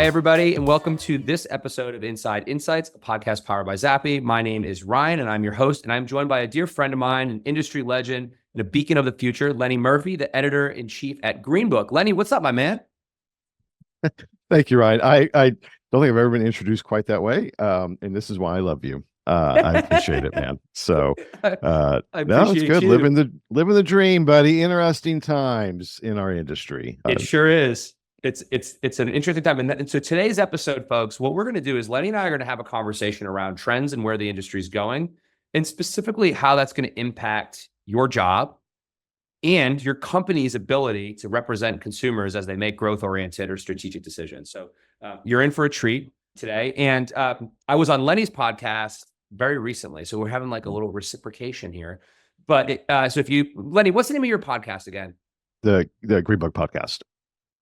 everybody, and welcome to this episode of Inside Insights, a podcast powered by Zappi. My name is Ryan, and I'm your host, and I'm joined by a dear friend of mine, an industry legend, and a beacon of the future, Leonard Murphy, the editor-in-chief at GreenBook. Lenny, what's up, my man? Thank you, Ryan. I don't think I've ever been introduced quite that way, and this is why I love you. I appreciate it, man. So, I no, it's good. you. Living the dream, buddy. Interesting times in our industry. It sure is. It's an interesting time. And so today's episode, folks, what we're going to do is Lenny and I are going to have a conversation around trends and where the industry is going, and specifically how that's going to impact your job and your company's ability to represent consumers as they make growth-oriented or strategic decisions. So you're in for a treat today. And I was on Lenny's podcast very recently, so we're having like a little reciprocation here. But Lenny, what's the name of your podcast again? The GreenBook Podcast.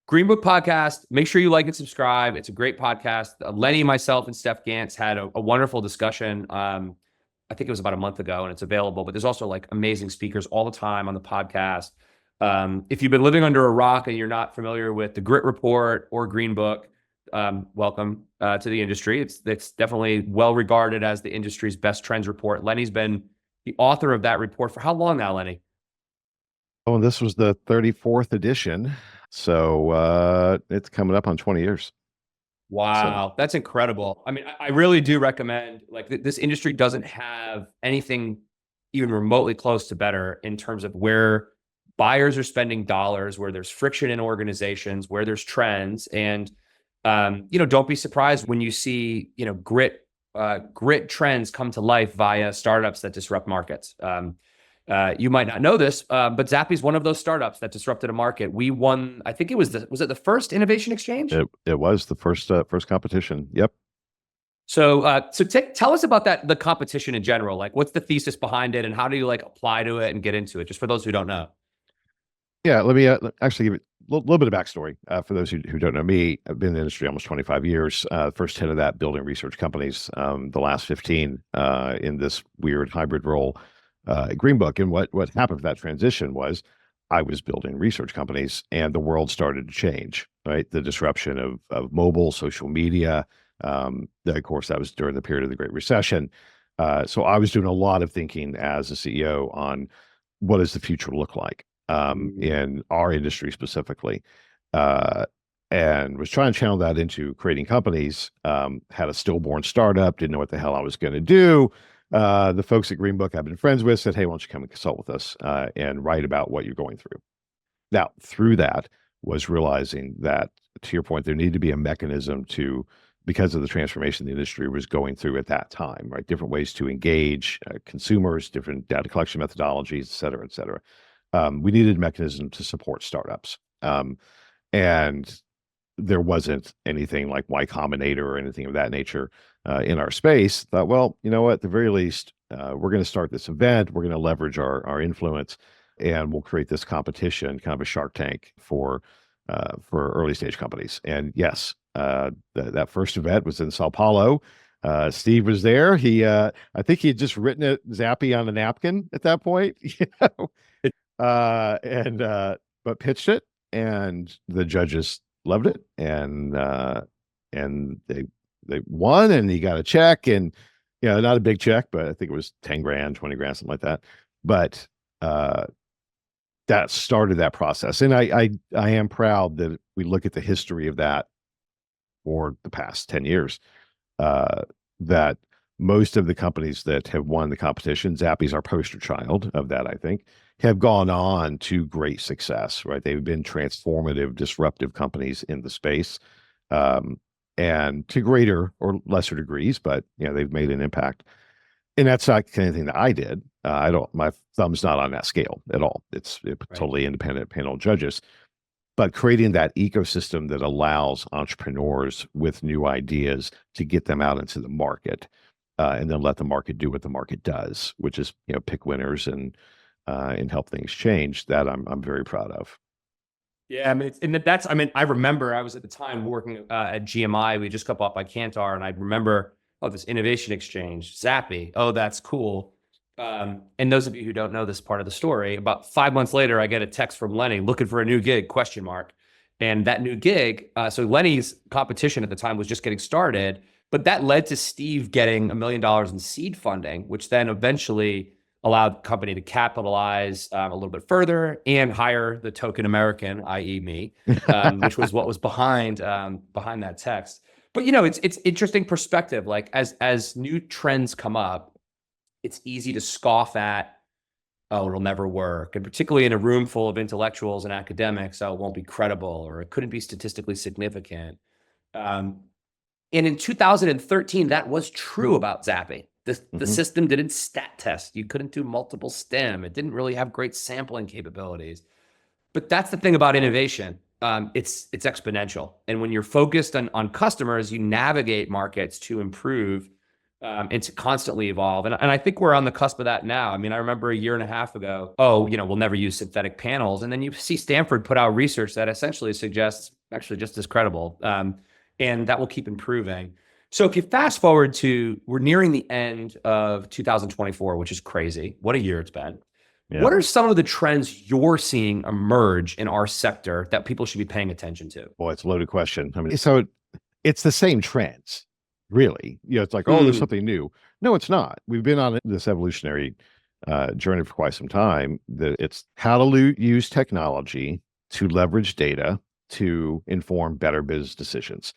GreenBook Podcast. Make sure you like and subscribe. It's a great podcast. Lenny, myself, and Steph Gantz had a wonderful discussion. I think it was about a month ago, and it's available. But there's also like amazing speakers all the time on the podcast. If you've been living under a rock and you're not familiar with the Grit Report or GreenBook, welcome to the industry. It's definitely well regarded as the industry's best trends report. Lenny's been the author of that report for how long now, Lenny? Oh, this was the 34th edition. So it's coming up on 20 years. Wow, so that's incredible. I mean, I really do recommend, like, this industry doesn't have anything even remotely close to better in terms of where buyers are spending dollars, where there's friction in organizations, where there's trends. And, don't be surprised when you see, grit trends come to life via startups that disrupt markets. You might not know this, but Zappi is one of those startups that disrupted a market. We won, I think was it the first innovation exchange? It was the first competition. Yep. So tell us about the competition in general. Like, what's the thesis behind it, and how do you apply to it and get into it? Just for those who don't know. Yeah, let me actually give it a little bit of backstory for those who don't know me. I've been in the industry almost 25 years. First 10 of that building research companies. The last 15 in this weird hybrid role. At GreenBook. And what happened with that transition was I was building research companies and the world started to change, right? The disruption of mobile, social media. Of course, that was during the period of the Great Recession. So I was doing a lot of thinking as a CEO on what does the future look like in our industry specifically. And was trying to channel that into creating companies, had a stillborn startup, didn't know what the hell I was going to do. The folks at GreenBook I've been friends with said, hey, why don't you come and consult with us and write about what you're going through. Now, through that was realizing that, to your point, there needed to be a mechanism because of the transformation the industry was going through at that time, right? Different ways to engage consumers, different data collection methodologies, et cetera, et cetera. We needed a mechanism to support startups. And there wasn't anything like Y Combinator or anything of that nature in our space. Thought, well, you know what? At the very least, we're going to start this event. We're going to leverage our influence, and we'll create this competition, kind of a Shark Tank for early stage companies. And yes, that first event was in Sao Paulo. Steve was there. I think he had just written it Zappi on a napkin at that point, but pitched it, and the judges loved it, and they won, and he got a check, and not a big check, but I think it was 10 grand, 20 grand, something like that. But that started that process, and I am proud that we look at the history of that for the past 10 years. That most of the companies that have won the competition, Zappi's our poster child of that, I think, have gone on to great success, right? They've been transformative, disruptive companies in the space, and to greater or lesser degrees, but they've made an impact. And that's not anything that I did. My thumb's not on that scale at all. It's totally independent panel of judges. But creating that ecosystem that allows entrepreneurs with new ideas to get them out into the market, and then let the market do what the market does, which is pick winners and help things change. That I'm very proud of. Yeah, I mean, I remember I was at the time working at GMI. We just got bought by Kantar, and I remember this innovation exchange, Zappi. Oh, that's cool. And those of you who don't know this part of the story, about 5 months later, I get a text from Lenny looking for a new gig, ? And that new gig, so Lenny's competition at the time was just getting started, but that led to Steve getting $1 million in seed funding, which then eventually allowed the company to capitalize a little bit further and hire the token American, i.e. me, which was what was behind that text. But it's interesting perspective. Like as new trends come up, it's easy to scoff at, oh, it'll never work. And particularly in a room full of intellectuals and academics, oh, it won't be credible, or it couldn't be statistically significant. And in 2013, that was true about Zappi. The system didn't stat test. You couldn't do multiple stem. It didn't really have great sampling capabilities. But that's the thing about innovation. It's exponential. And when you're focused on customers, you navigate markets to improve and to constantly evolve. And I think we're on the cusp of that now. I mean, I remember a year and a half ago, we'll never use synthetic panels. And then you see Stanford put out research that essentially suggests actually just as credible. And that will keep improving. So if you fast forward to, we're nearing the end of 2024, which is crazy. What a year it's been. Yeah. What are some of the trends you're seeing emerge in our sector that people should be paying attention to? Boy, it's a loaded question. I mean, so it's the same trends, really. It's like, there's something new. No, it's not. We've been on this evolutionary journey for quite some time. It's how to use technology to leverage data to inform better business decisions.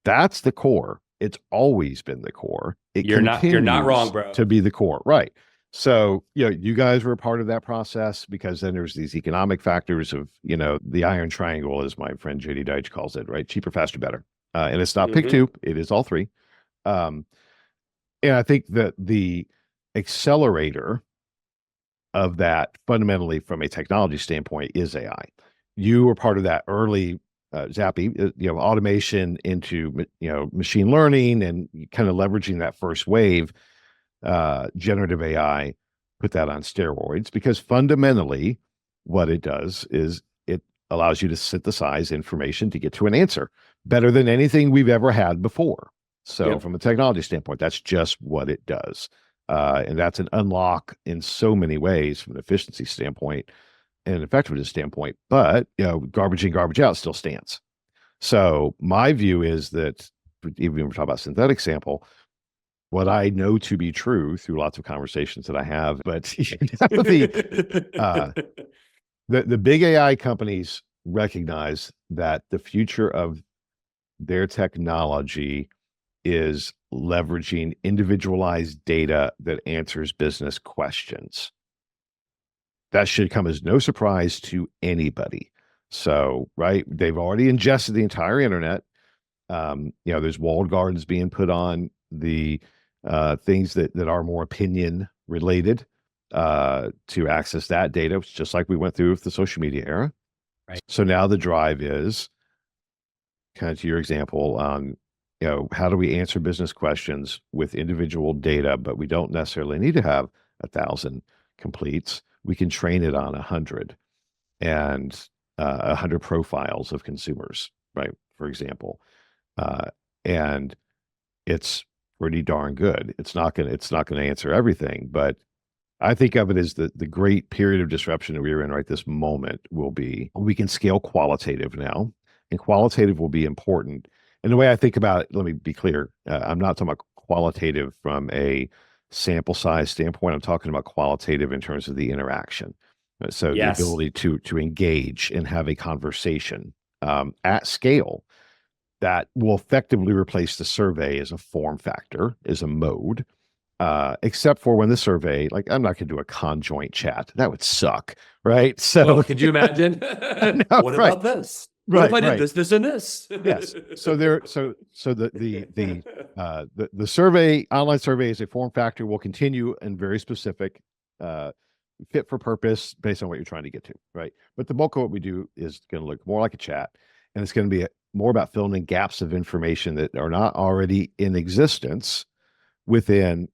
That's the core. It's always been the core. You're not wrong, bro. To be the core, right? So, you guys were a part of that process, because then there's these economic factors of, the iron triangle, as my friend JD Deitch calls it, right? Cheaper, faster, better. And it's not pick two, it is all three. And I think that the accelerator of that, fundamentally from a technology standpoint, is AI. You were part of that early Zappi, automation into, machine learning and kind of leveraging that first wave. Generative AI, put that on steroids, because fundamentally what it does is it allows you to synthesize information to get to an answer better than anything we've ever had before. So from a technology standpoint, that's just what it does. And that's an unlock in so many ways from an efficiency standpoint and an effectiveness standpoint, but garbage in, garbage out still stands. So my view is that, even when we're talking about synthetic sample, what I know to be true through lots of conversations that I have, but the big AI companies recognize that the future of their technology is leveraging individualized data that answers business questions. That should come as no surprise to anybody. So, right, they've already ingested the entire internet. There's walled gardens being put on the things that are more opinion related to access that data, just like we went through with the social media era. Right. So now the drive is kind of to your example on, how do we answer business questions with individual data, but we don't necessarily need to have 1,000 completes. We can train it on 100 and 100 profiles of consumers, right? For example, and it's pretty darn good. It's not going to answer everything, but I think of it as the great period of disruption that we're in right this moment will be, we can scale qualitative now, and qualitative will be important. And the way I think about it, let me be clear, I'm not talking about qualitative from a sample size standpoint. I'm talking about qualitative in terms of the interaction. So the ability to engage and have a conversation at scale that will effectively replace the survey as a form factor, as a mode, except for when the survey, like, I'm not going to do a conjoint chat. That would suck, right? So could you imagine? No, what about this? Right, what if I did this, and this? Yes. So the survey, online survey, as a form factor will continue and very specific, fit for purpose based on what you're trying to get to, right? But the bulk of what we do is going to look more like a chat, and it's going to be more about filling in gaps of information that are not already in existence within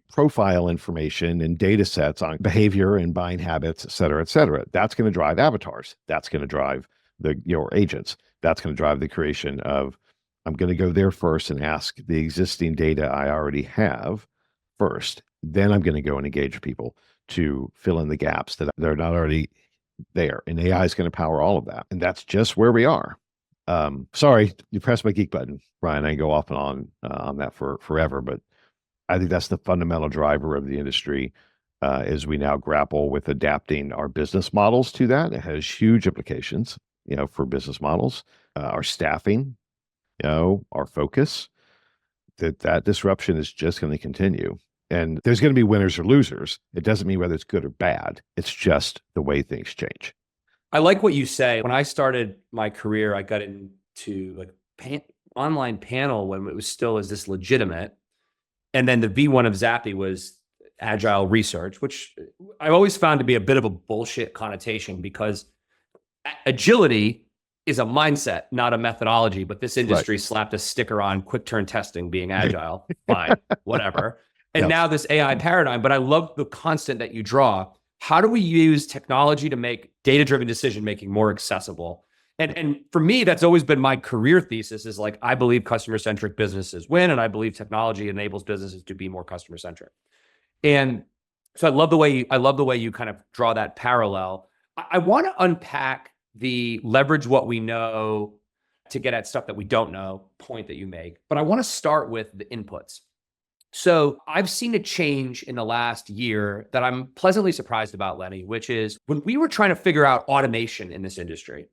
profile information and data sets on behavior and buying habits, et cetera, et cetera. That's going to drive avatars. That's going to drive your agents. That's going to drive the creation of, I'm going to go there first and ask the existing data I already have first. Then I'm going to go and engage people to fill in the gaps that are not already there, and AI is going to power all of that. And that's just where we are. Sorry, you pressed my geek button, Brian. I can go off and on that for forever, but I think that's the fundamental driver of the industry as we now grapple with adapting our business models to that. It has huge implications, for business models, our staffing, our focus. That disruption is just going to continue. And there's going to be winners or losers. It doesn't mean whether it's good or bad. It's just the way things change. I like what you say. When I started my career, I got into like online panel when it was still as this legitimate. And then the V1 of Zappi was agile research, which I've always found to be a bit of a bullshit connotation, because agility is a mindset, not a methodology. But this industry slapped a sticker on quick turn testing being agile. Fine, whatever. And now this AI paradigm, but I love the constant that you draw. How do we use technology to make data-driven decision-making more accessible? And for me, that's always been my career thesis, is like, I believe customer-centric businesses win, and I believe technology enables businesses to be more customer-centric. And so I love the way you kind of draw that parallel. I want to unpack the leverage what we know to get at stuff that we don't know point that you make, but I want to start with the inputs. So I've seen a change in the last year that I'm pleasantly surprised about, Lenny, which is when we were trying to figure out automation in this industry,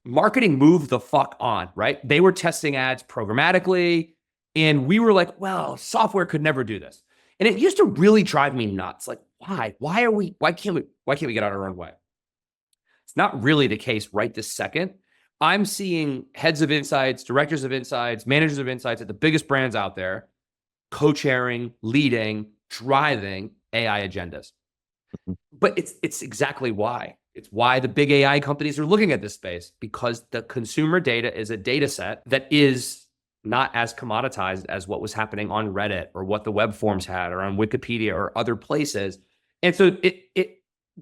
marketing moved the fuck on, right? They were testing ads programmatically, and we were like, well, software could never do this. And it used to really drive me nuts. Like, why? Why can't we get out of our own way? It's not really the case right this second. I'm seeing heads of insights, directors of insights, managers of insights at the biggest brands out there co-chairing, leading, driving AI agendas. But it's exactly why. It's why the big AI companies are looking at this space, because the consumer data is a data set that is not as commoditized as what was happening on Reddit or what the web forms had or on Wikipedia or other places. And so it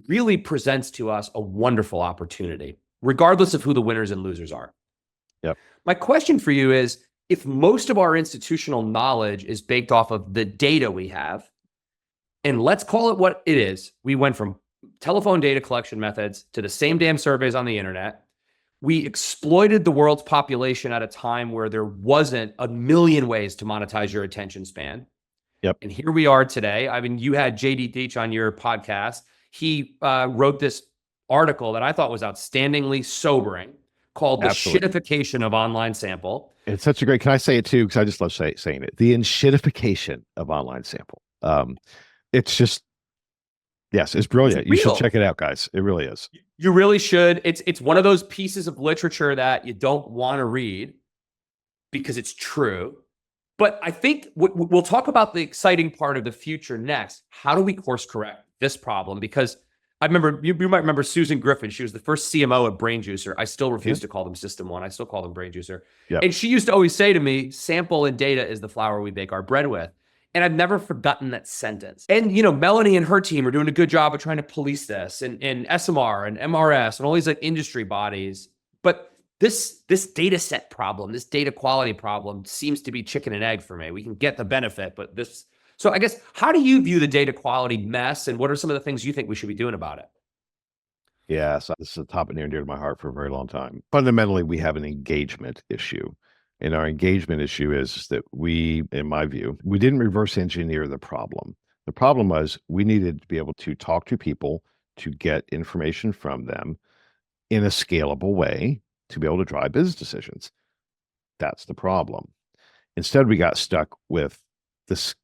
really presents to us a wonderful opportunity, regardless of who the winners and losers are. Yep. My question for you is, if most of our institutional knowledge is baked off of the data we have, and let's call it what it is, we went from telephone data collection methods to the same damn surveys on the internet. We exploited the world's population at a time where there wasn't a million ways to monetize your attention span. Yep. And here we are today. I mean, you had JD Deitch on your podcast. He wrote this article that I thought was outstandingly sobering, called The Shitification of Online Sample. It's such a great, can I say it too? Because I just love saying it. The shitification of online sample. It's just, yes, it's brilliant. You should check it out, guys. It really is. You really should. It's one of those pieces of literature that you don't want to read because it's true. But I think we'll talk about the exciting part of the future next. How do we course correct this problem? Because I remember, you might remember Susan Griffin. She was the first CMO at Brain Juicer. I still refuse to call them System One. I still call them Brain Juicer. Yep. And she used to always say to me, sample and data is the flour we bake our bread with. And I've never forgotten that sentence. And, Melanie and her team are doing a good job of trying to police this, and SMR and MRS and all these like industry bodies. But this data set problem, this data quality problem seems to be chicken and egg for me. We can get the benefit, but this... So I guess, how do you view the data quality mess, and what are some of the things you think we should be doing about it? Yeah, so this is a topic near and dear to my heart for a very long time. Fundamentally, we have an engagement issue. And our engagement issue is that we, in my view, we didn't reverse engineer the problem. The problem was we needed to be able to talk to people to get information from them in a scalable way to be able to drive business decisions. That's the problem. Instead, we got stuck with this.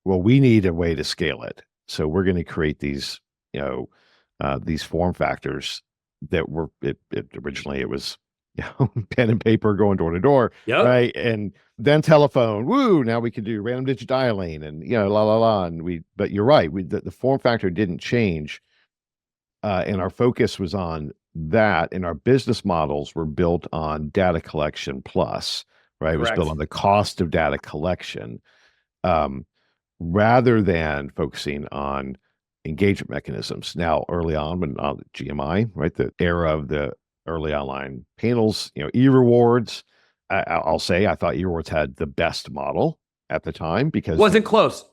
Well, we need a way to scale it. So we're going to create these, these form factors that were, originally it was, pen and paper going door to door, right? And then telephone, now we can do random digit dialing and, and but you're right. The form factor didn't change. And our focus was on that. And our business models were built on data collection plus, right? It was built on the cost of data collection. Rather than focusing on engagement mechanisms. Now, early on, when GMI, right, the era of the early online panels, e-rewards, I'll say I thought e-rewards had the best model at the time because wasn't close.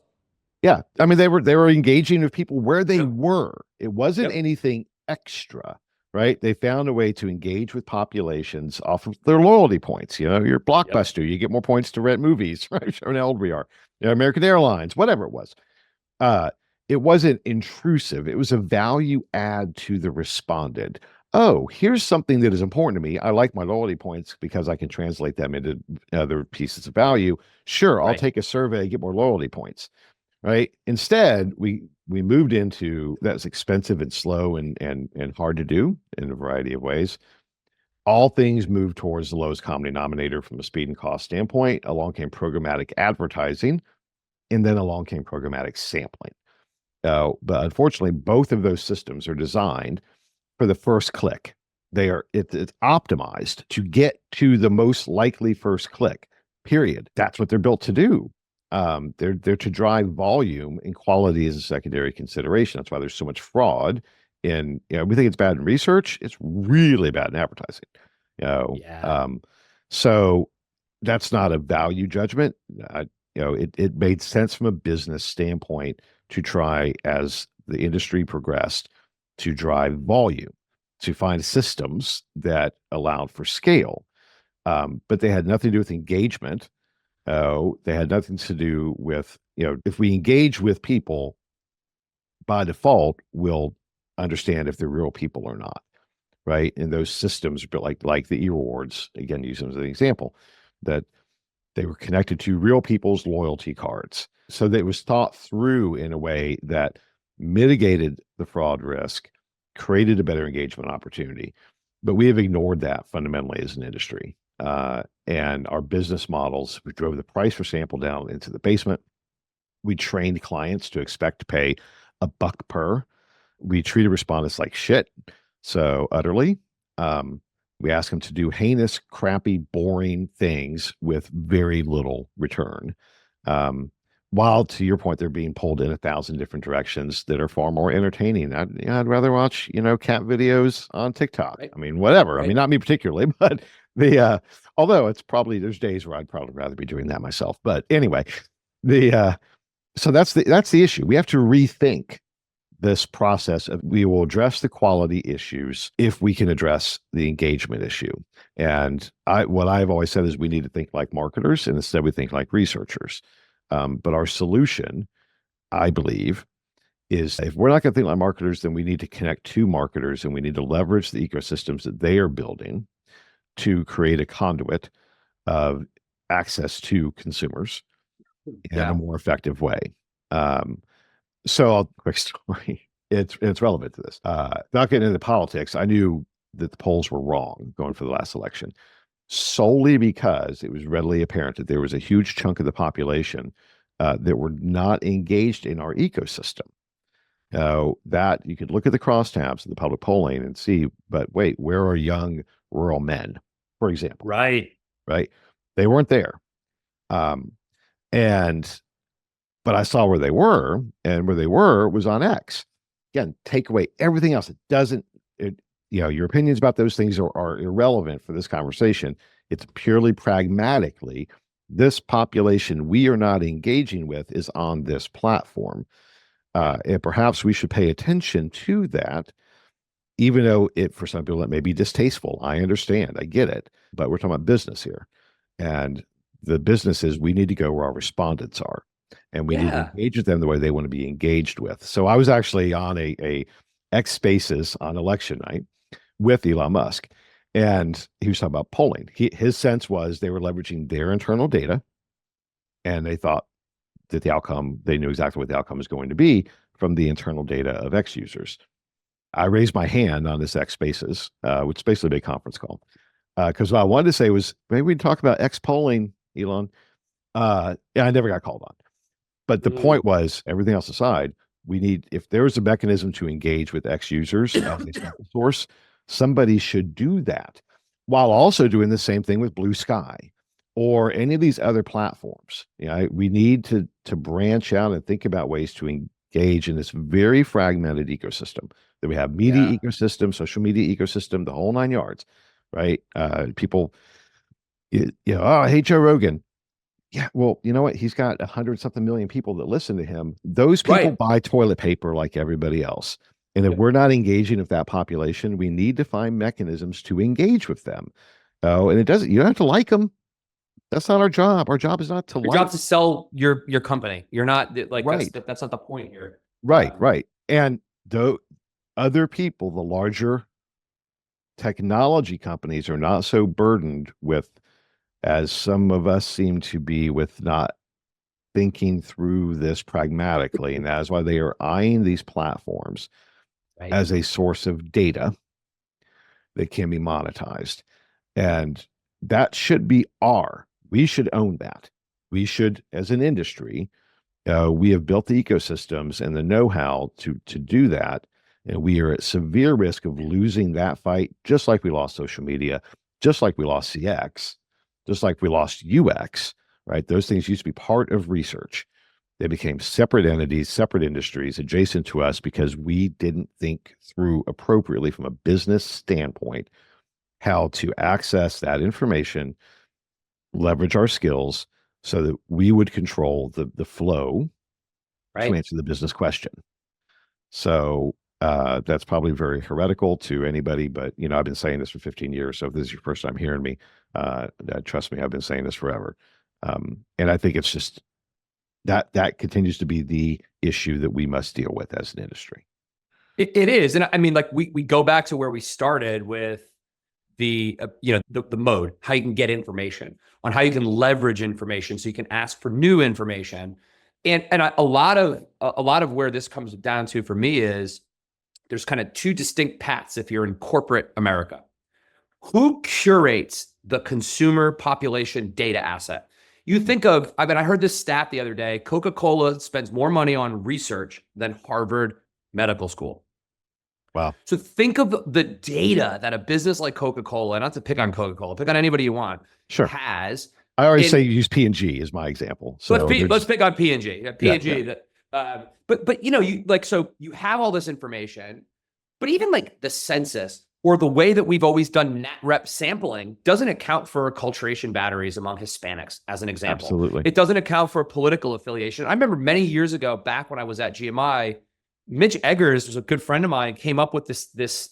Yeah, I mean they were engaging with people where they were. It wasn't anything extra. right? They found a way to engage with populations off of their loyalty points. Your Blockbuster, you get more points to rent movies, right? How old we are. American Airlines, whatever it was. Uh, it wasn't intrusive. It was a value add to the respondent. Oh, here's something that is important to me. I like my loyalty points because I can translate them into other pieces of value. Sure, I'll take a survey, get more loyalty points. Right. Instead, we moved into that's expensive and slow and hard to do in a variety of ways. All things moved towards the lowest common denominator from a speed and cost standpoint. Along came programmatic advertising, and then along came programmatic sampling. But unfortunately, both of those systems are designed for the first click. It's optimized to get to the most likely first click. Period. That's what they're built to do. They're to drive volume, and quality is a secondary consideration. That's why there's so much fraud in, we think it's bad in research. It's really bad in advertising. So that's not a value judgment. It made sense from a business standpoint to try, as the industry progressed, to drive volume, to find systems that allowed for scale. But they had nothing to do with engagement. They had nothing to do with, if we engage with people, by default, we'll understand if they're real people or not, right? And those systems, but like the e-rewards, again, use them as an example, that they were connected to real people's loyalty cards. So that it was thought through in a way that mitigated the fraud risk, created a better engagement opportunity. But we have ignored that fundamentally as an industry. And our business models, we drove the price per sample down into the basement. We trained clients to expect to pay $1 per. We treated respondents like shit. So utterly, we asked them to do heinous, crappy, boring things with very little return. While, to your point, they're being pulled in 1,000 different directions that are far more entertaining. I'd rather watch, cat videos on TikTok. Right. I mean, whatever. Right. I mean, not me particularly, but although there's days where I'd probably rather be doing that myself. But anyway, so that's the issue. We have to rethink this process of, we will address the quality issues if we can address the engagement issue. And what I've always said is we need to think like marketers, and instead we think like researchers. But our solution, I believe, is if we're not going to think like marketers, then we need to connect to marketers, and we need to leverage the ecosystems that they are building to create a conduit of access to consumers in a more effective way. So quick story. It's relevant to this. Not getting into politics, I knew that the polls were wrong going for the last election, solely because it was readily apparent that there was a huge chunk of the population that were not engaged in our ecosystem. That you could look at the crosstabs of the public polling and see, but wait, where are young rural men, for example? Right. They weren't there. But I saw where they were, and where they were was on X. Again, take away everything else. Your opinions about those things are irrelevant for this conversation. It's purely pragmatically, this population we are not engaging with is on this platform. And perhaps we should pay attention to that, even though for some people, it may be distasteful. I understand. I get it. But we're talking about business here. And the business is, we need to go where our respondents are. And we need to engage with them the way they want to be engaged with. So I was actually on a X Spaces on election night with Elon Musk, and he was talking about polling. His sense was they were leveraging their internal data, and they thought that they knew exactly what the outcome was going to be from the internal data of X users. I raised my hand on this X Spaces, which is basically a big conference call, because what I wanted to say was, maybe we can talk about X polling, Elon. I never got called on. But the point was, everything else aside, if there's a mechanism to engage with X users as a sample source, somebody should do that, while also doing the same thing with Blue Sky or any of these other platforms. We need to branch out and think about ways to engage in this very fragmented ecosystem that we have: media ecosystem, social media ecosystem, the whole 9 yards, right? People, I hate Joe Rogan. Yeah, well, you know what? He's got 100-something million people that listen to him. Those people buy toilet paper like everybody else. And if Yep. we're not engaging with that population, we need to find mechanisms to engage with them. Oh, and you don't have to like them. That's not our job. Our job is not to Your like. job to sell your company. You're not like Right, that's not the point here. right, right. And though other people, the larger technology companies, are not so burdened with, as some of us seem to be, with not thinking through this pragmatically. And that is why they are eyeing these platforms Right. as a source of data that can be monetized. And that should be we should own that. We should, as an industry, we have built the ecosystems and the know-how to do that. And we are at severe risk of losing that fight, just like we lost social media, just like we lost CX, just like we lost UX, right? Those things used to be part of research. They became separate entities, separate industries adjacent to us because we didn't think through appropriately from a business standpoint how to access that information, leverage our skills so that we would control the flow Right. to answer the business question. So that's probably very heretical to anybody, but I've been saying this for 15 years. So if this is your first time hearing me, trust me, I've been saying this forever. And I think it's just that continues to be the issue that we must deal with as an industry. It is. And I mean, like we go back to where we started with the mode, how you can get information, on how you can leverage information so you can ask for new information. And a lot of where this comes down to for me is there's kind of two distinct paths if you're in corporate America. Who curates the consumer population data asset? You think of, I heard this stat the other day, Coca-Cola spends more money on research than Harvard Medical School. Wow. So think of the data that a business like Coca-Cola, not to pick on Coca-Cola, pick on anybody you want, Sure. has. I always say use P&G as my example. So let's pick on P&G. P&G. Yeah. But you have all this information, but even like the census or the way that we've always done nat rep sampling doesn't account for acculturation batteries among Hispanics, as an example. Absolutely. It doesn't account for political affiliation. I remember many years ago, back when I was at GMI, Mitch Eggers was a good friend of mine, came up with this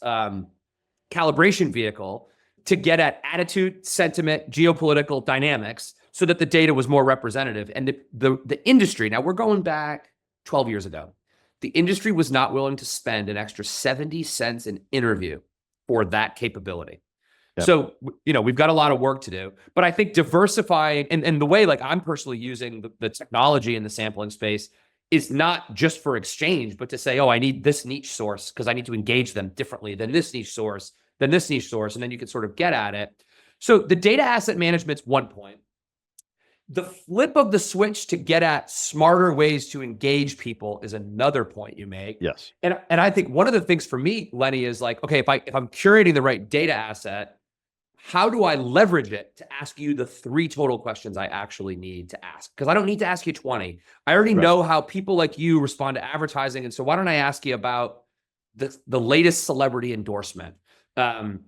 calibration vehicle to get at attitude, sentiment, geopolitical dynamics so that the data was more representative. And the industry, now we're going back 12 years ago, the industry was not willing to spend an extra 70 cents an interview for that capability. Yep. So, we've got a lot of work to do, but I think diversifying and the way like I'm personally using the technology in the sampling space is not just for exchange, but to say, I need this niche source because I need to engage them differently than this niche source, and then you can sort of get at it. So the data asset management's one point. The flip of the switch to get at smarter ways to engage people is another point you make. Yes. And I think one of the things for me, Lenny, is like, okay, if I'm curating the right data asset, how do I leverage it to ask you the 3 total questions I actually need to ask? Because I don't need to ask you 20. I already know how people like you respond to advertising. And so why don't I ask you about the latest celebrity endorsement? And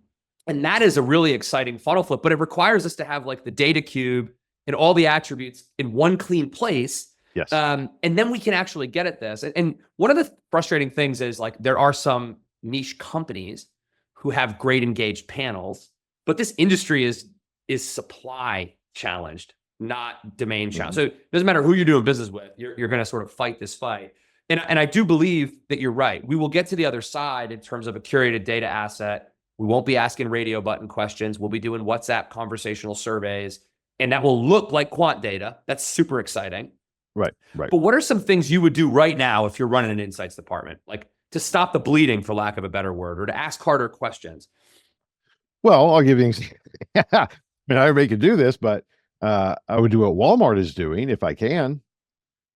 that is a really exciting funnel flip, but it requires us to have like the data cube and all the attributes in one clean place. Yes. And then we can actually get at this. And one of the frustrating things is like there are some niche companies who have great engaged panels, but this industry is supply challenged, not domain challenged. So it doesn't matter who you're doing business with, you're going to sort of fight this fight. And I do believe that you're right. We will get to the other side in terms of a curated data asset. We won't be asking radio button questions. We'll be doing WhatsApp conversational surveys, and that will look like quant data. That's super exciting. Right. But what are some things you would do right now if you're running an insights department, like to stop the bleeding, for lack of a better word, or to ask harder questions? Well, I'll give you I mean, I could do this, but I would do what Walmart is doing if I can,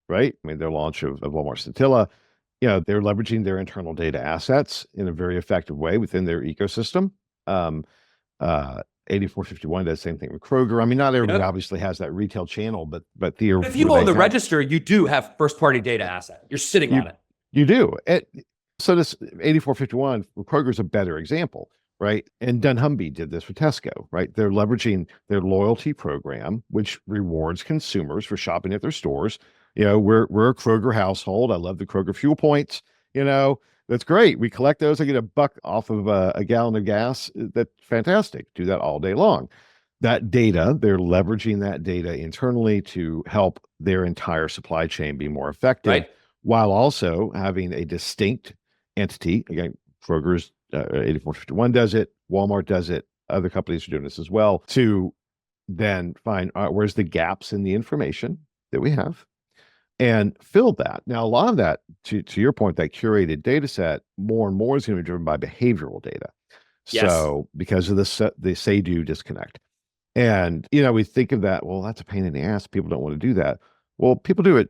right? I mean, their launch of Walmart Scintilla, they're leveraging their internal data assets in a very effective way within their ecosystem. 8451 does the same thing with Kroger. I mean, not everybody obviously has that retail channel, but if you own the register, you do have first-party data asset. You're sitting on it. You do. So this 8451, Kroger's a better example, right? And dunnhumby did this with Tesco, right? They're leveraging their loyalty program, which rewards consumers for shopping at their stores. We're a Kroger household. I love the Kroger fuel points. That's great. We collect those. I get $1 off of a gallon of gas. That's fantastic. Do that all day long. That data, they're leveraging that data internally to help their entire supply chain be more effective, Right. while also having a distinct entity. Again, Kroger's 8451 does it, Walmart does it, other companies are doing this as well, to then find where's the gaps in the information that we have and fill that. Now, a lot of that, to your point, that curated data set, more and more is going to be driven by behavioral data. Yes. So because of the say-do disconnect. And, we think of that, well, that's a pain in the ass. People don't want to do that. Well, people do it.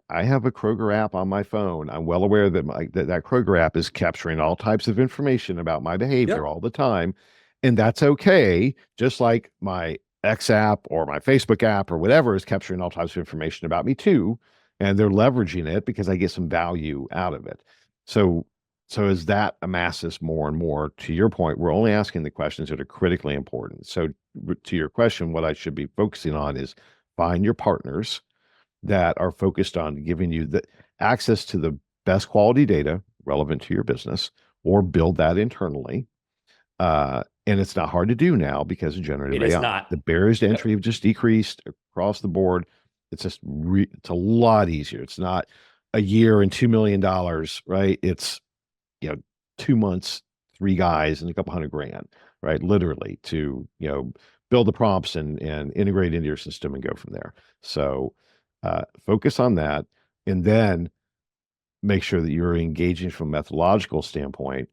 I have a Kroger app on my phone. I'm well aware that that Kroger app is capturing all types of information about my behavior all the time. And that's okay. Just like my X app or my Facebook app or whatever is capturing all types of information about me too. And they're leveraging it because I get some value out of it. So as that amasses more and more, to your point, we're only asking the questions that are critically important. So to your question, what I should be focusing on is find your partners that are focused on giving you the access to the best quality data relevant to your business, or build that internally. And it's not hard to do now because of generative AI. It is not. The barriers to entry have just decreased across the board. It's just it's a lot easier. It's not a year and $2 million, right? It's 2 months, 3 guys, and a couple $100,000, right? Literally to build the prompts and integrate into your system and go from there. So focus on that, and then make sure that you're engaging from a methodological standpoint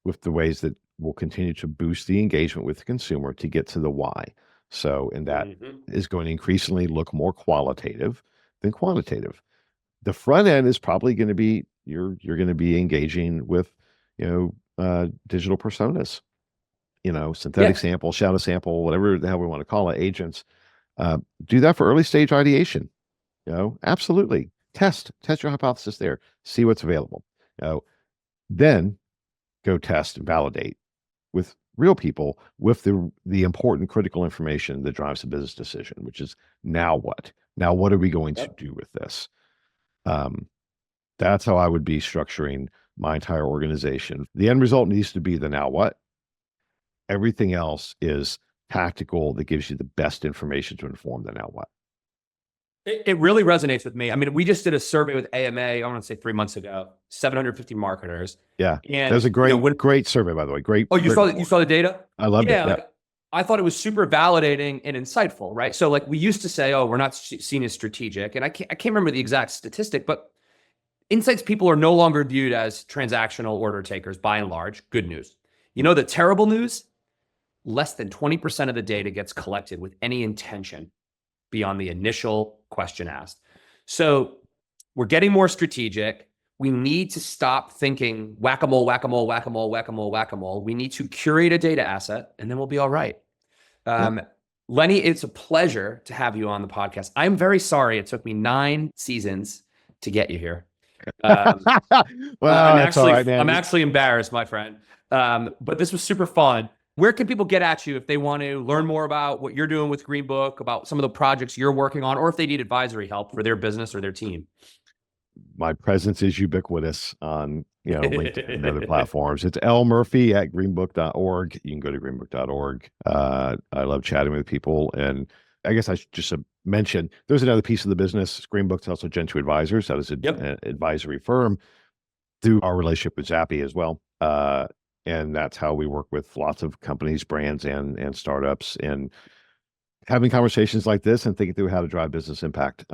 with the ways that will continue to boost the engagement with the consumer to get to the why. So, and that is going to increasingly look more qualitative than quantitative. The front end is probably going to be, you're going to be engaging with, digital personas, synthetic sample, shadow sample, whatever the hell we want to call it, agents. Do that for early stage ideation. Absolutely. Test your hypothesis there. See what's available. Then go test and validate with real people with the important critical information that drives the business decision, which is now what? Now what are we going to do with this? That's how I would be structuring my entire organization. The end result needs to be the now what. Everything else is tactical that gives you the best information to inform the now what. It really resonates with me. I mean, we just did a survey with AMA, I want to say 3 months ago, 750 marketers. Yeah. And that was a great survey, by the way. Great. Oh, you saw the data? I loved it. Like, I thought it was super validating and insightful, right? So like we used to say, oh, we're not seen as strategic. And I can't remember the exact statistic, but insights people are no longer viewed as transactional order takers by and large. Good news. The terrible news? Less than 20% of the data gets collected with any intention beyond the initial question asked. So we're getting more strategic. We need to stop thinking whack-a-mole, whack-a-mole, whack-a-mole, whack-a-mole, whack-a-mole. We need to curate a data asset, and then we'll be all right. Lenny, it's a pleasure to have you on the podcast. I'm very sorry it took me 9 seasons to get you here. Well, that's all right, man. I'm actually embarrassed, my friend. But this was super fun. Where can people get at you if they want to learn more about what you're doing with GreenBook, about some of the projects you're working on, or if they need advisory help for their business or their team? My presence is ubiquitous on LinkedIn and other platforms. It's lmurphy@greenbook.org. You can go to greenbook.org. I love chatting with people. And I guess I should just mention, there's another piece of the business. GreenBook's also Gen 2 Advisors. That is an advisory firm through our relationship with Zappi as well. And that's how we work with lots of companies, brands, and startups, and having conversations like this and thinking through how to drive business impact.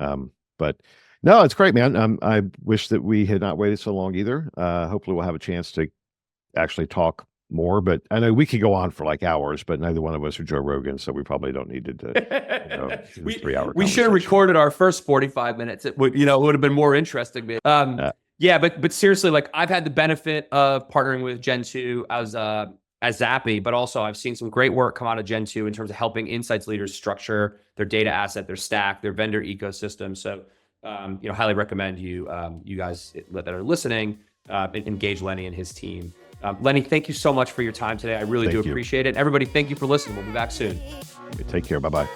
But no, it's great, man. I wish that we had not waited so long either. Hopefully we'll have a chance to actually talk more, but I know we could go on for like hours, but neither one of us are Joe Rogan, so we probably don't need to do 3-hour We should have recorded our first 45 minutes. It would have been more interesting. Yeah, but seriously, like I've had the benefit of partnering with Gen 2 as Zappi, but also I've seen some great work come out of Gen 2 in terms of helping insights leaders structure their data asset, their stack, their vendor ecosystem. So, highly recommend you guys that are listening, engage Lenny and his team. Lenny, thank you so much for your time today. I really do appreciate it. Everybody, thank you for listening. We'll be back soon. Take care. Bye-bye.